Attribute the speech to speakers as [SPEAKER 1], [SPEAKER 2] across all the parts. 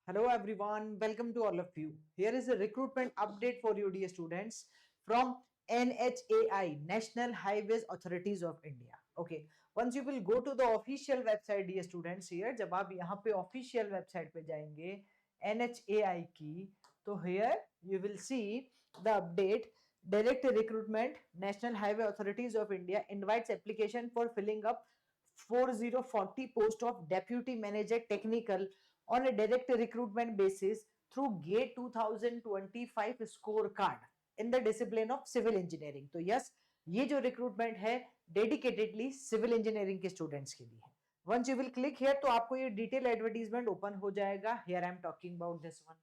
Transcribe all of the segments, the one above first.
[SPEAKER 1] Hello everyone, welcome to all of you. Here is a recruitment update for you dear students from NHAI, National Highways Authorities of India. Okay, once you will go to the official website dear students here, जब आप यहाँ पे official website पे जाएंगे NHAI की, तो here you will see the update. Direct recruitment, National Highway Authorities of India invites application for filling up 4040 post of Deputy Manager Technical on a direct recruitment basis through GATE 2025 scorecard in the discipline of civil engineering. तो yes, ये जो recruitment है dedicatedly civil engineering के students के लिए है. Once you will click here तो आपको ये डिटेल एडवर्टीजमेंट ओपन हो जाएगा. Here I am talking about this one.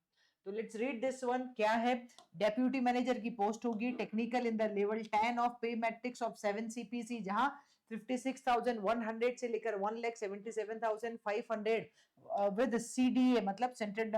[SPEAKER 1] तो लेट्स रीड दिस वन. क्या है? डेप्यूटी मैनेजर की पोस्ट होगी technical in the level 10 of pay matrix of 7 CPC, जहां 56,100 से लेकर 1,77,500 with CDA मतलब central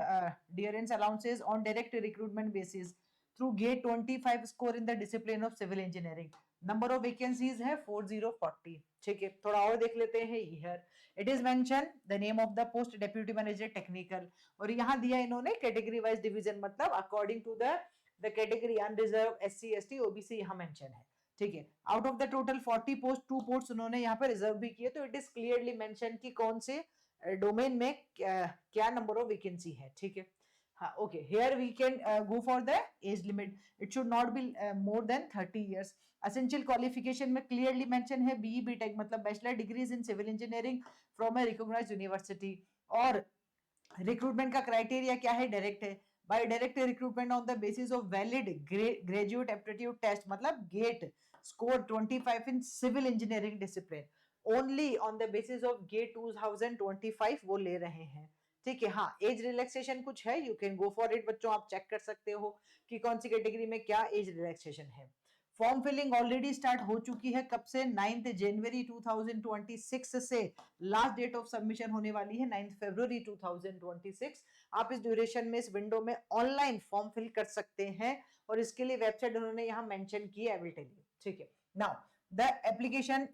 [SPEAKER 1] dearness allowances on direct recruitment basis through GATE 25 score in the discipline of civil engineering. Number of vacancies है 4040. ठीक है, थोड़ा और देख लेते हैं. Here it is mention the name of the post deputy manager technical, और यहाँ दिया इन्होंने कैटेगरी वाइज डिवीजन, मतलब according to the category unreserved, SC ST OBC यहाँ मेंशन है. ठीक है, out of the total 40 post 2 post उन्होंने यहाँ पर रिजर्व भी किए. तो इट इज क्लियरली मेंशन कि कौन से डोमेन में क्या नंबर ऑफ वैकेंसी है. ठीक है, हाँ okay. Here we can go for the age limit. It should not be more than 30 years. Essential qualification में क्लियरली मेंशन है BE BTech मतलब bachelor degrees in civil engineering from a recognised university. और recruitment का criteria क्या है? Direct है. By direct recruitment on the basis of valid graduate aptitude test मतलब GATE score 25 in civil engineering discipline. Only on the basis of gate 2025 वो ले रहे हैं. ठीक है, हाँ एज रिलैक्सेशन कुछ है, you can go for it. बच्चों आप चेक कर सकते हो कि कौन सी कैटेगरी में क्या एज रिलैक्सेशन है. फॉर्म फिलिंग ऑलरेडी स्टार्ट हो चुकी है. कब से? 9 जनवरी 2026 से लास्ट डेट ऑफ सबमिशन होने वाली है 9 फरवरी 2026. आप इस ड्यूरेशन में, इस विंडो में ऑनलाइन फॉर्म फिल कर सकते हैं, और इसके लिए वेबसाइट उन्होंने यहाँ मेंशन की है, आई विल टेल यू. ठीक है, now the application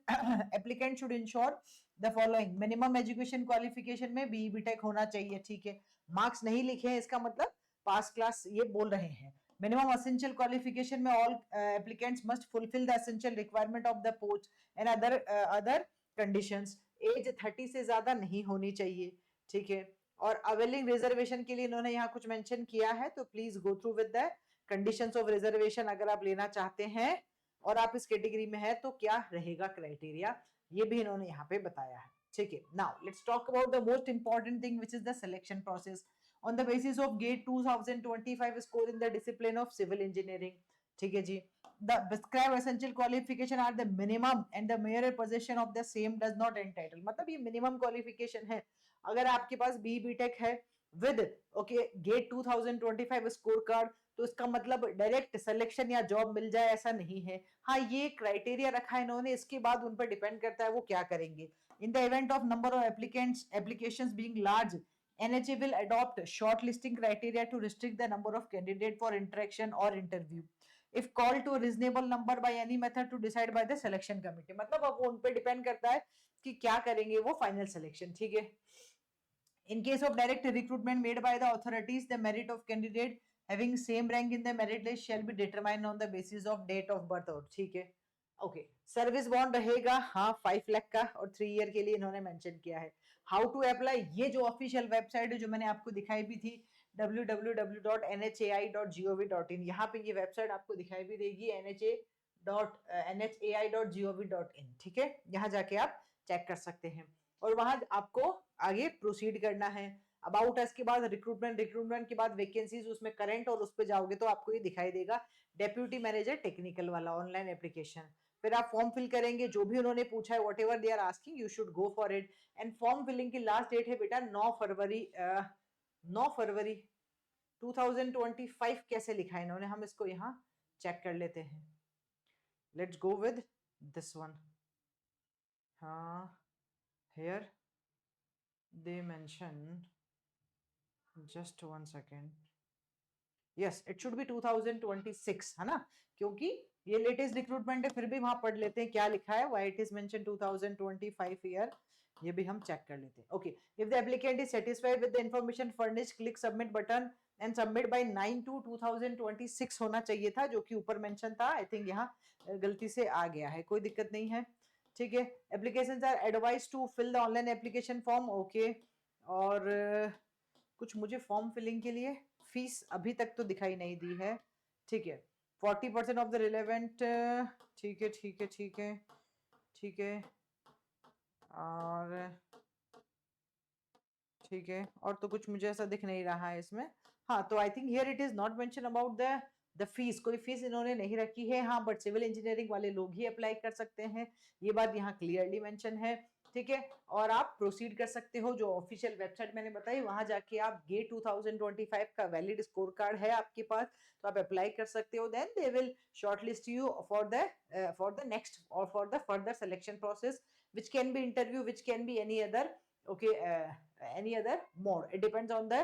[SPEAKER 1] applicant should ensure the following. Minimum education qualification में BE BTech होना चाहिए. ठीक है, मार्क्स नहीं लिखे हैं इसका मतलब पास क्लास ये बोल रहे हैं. Minimum essential qualification में all applicants must fulfill the essential requirement of the post and other conditions. Age 30 से ज्यादा नहीं होनी चाहिए. ठीक है, और अवेलिंग रिजर्वेशन के लिए इन्होंने यहाँ कुछ मेंशन किया है, तो please go through with the conditions of reservation अगर आप लेना चाहते हैं और आप इस कैटेगरी में है तो क्या रहेगा क्राइटेरिया, ये भी इन्होंने यहाँ पे बताया है. ठीक है, now let's talk about the most important thing which is the selection process on the basis of GATE 2025 score in the discipline of civil engineering. ठीक है जी. The prescribed essential qualification are the minimum and the mere possession of the same does not entitle. मतलब ये minimum qualification है. अगर आपके पास BE BTech है with okay GATE 2025 score card, तो इसका मतलब डायरेक्ट सिलेक्शन या जॉब मिल जाए ऐसा नहीं है. हाँ ये क्राइटेरिया रखा है इन्होंने, इसके बाद उन पर डिपेंड करता है वो क्या करेंगे. In the event of number of applicants applications being large, NHA will adopt shortlisting criteria to restrict the number of candidates for interaction or interview. If called to a reasonable number by any method to decide by the selection committee. मतलब अब उन पे depend करता है कि क्या करेंगे वो फाइनल सिलेक्शन. ठीक है, in case of direct recruitment made by the authorities, the merit of candidate having same rank in the merit list shall be determined on the basis of date of birth. और ठीक है, okay. Service bond रहेगा हाँ 5 लाख का, और 3 year के लिए इन्होंने मेंशन किया है. हाउ टू अप्लाई, ये जो ऑफिशियल वेबसाइट है जो मैंने आपको दिखाई भी थी www.nhai.gov.in, यहाँ पे ये वेबसाइट आपको दिखाई भी देगी nhai.gov.in. ठीक है, यहाँ जाके आप चेक कर सकते हैं, और वहां आपको आगे प्रोसीड करना है. अबाउट अस के बाद रिक्रूटमेंट के बाद वैकेंसीज, उसमें करंट, और उस पर जाओगे तो आपको ये दिखाई देगा डेप्यूटी मैनेजर टेक्निकल वाला ऑनलाइन एप्लीकेशन. फिर आप फॉर्म फिल करेंगे, जो भी उन्होंने पूछा है whatever they are asking you should go for it. And form filling की लास्ट डेट है बेटा 9 फरवरी 2025. कैसे लिखा है इन्होंने, हम इसको यहाँ चेक कर लेते हैं. Let's go with this one. हाँ, here they mention, just 1 second, yes it should be 2026 है ना, क्योंकि ये लेटेस्ट रिक्रूटमेंट है, फिर भी वहां पढ़ लेते हैं क्या लिखा है, why it is mention 2025 year, ये भी हम चेक कर लेते हैं. Okay, if the applicant is satisfied with the information furnished, click submit button and submit by 9/2/2026 होना चाहिए था, जो कि ऊपर मेंशन था. आई थिंक यहाँ गलती से आ गया है, कोई दिक्कत नहीं है. ठीक है, applications are advise to fill the online application form. Okay, और कुछ मुझे फॉर्म फिलिंग के लिए फीस अभी तक तो दिखाई नहीं दी है. ठीक है, 40% ऑफ द रिलेवेंट. ठीक है ठीक है ठीक है ठीक है, और ठीक है, और तो कुछ मुझे ऐसा दिख नहीं रहा है इसमें. हाँ, तो I think here it is not mention about the fees, कोई फीस इन्होंने नहीं रखी है. हाँ, बट सिविल इंजीनियरिंग वाले लोग ही अप्लाई कर सकते हैं, ये बात यहाँ क्लियरली मेंशन है. ठीक है, और आप प्रोसीड कर सकते हो, जो ऑफिशियल वेबसाइट मैंने बताई वहां जाके आप गेट 2025 का वैलिड स्कोर कार्ड है आपके पास, तो आप अप्लाई कर सकते हो. Then they will shortlist you for the next और for the further selection process, which can be interview, which can be any other. Okay, any other mode, it depends on the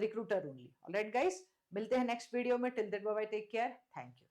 [SPEAKER 1] recruiter only. All right guys, मिलते हैं next video में. Till then bye bye, take care, thank you.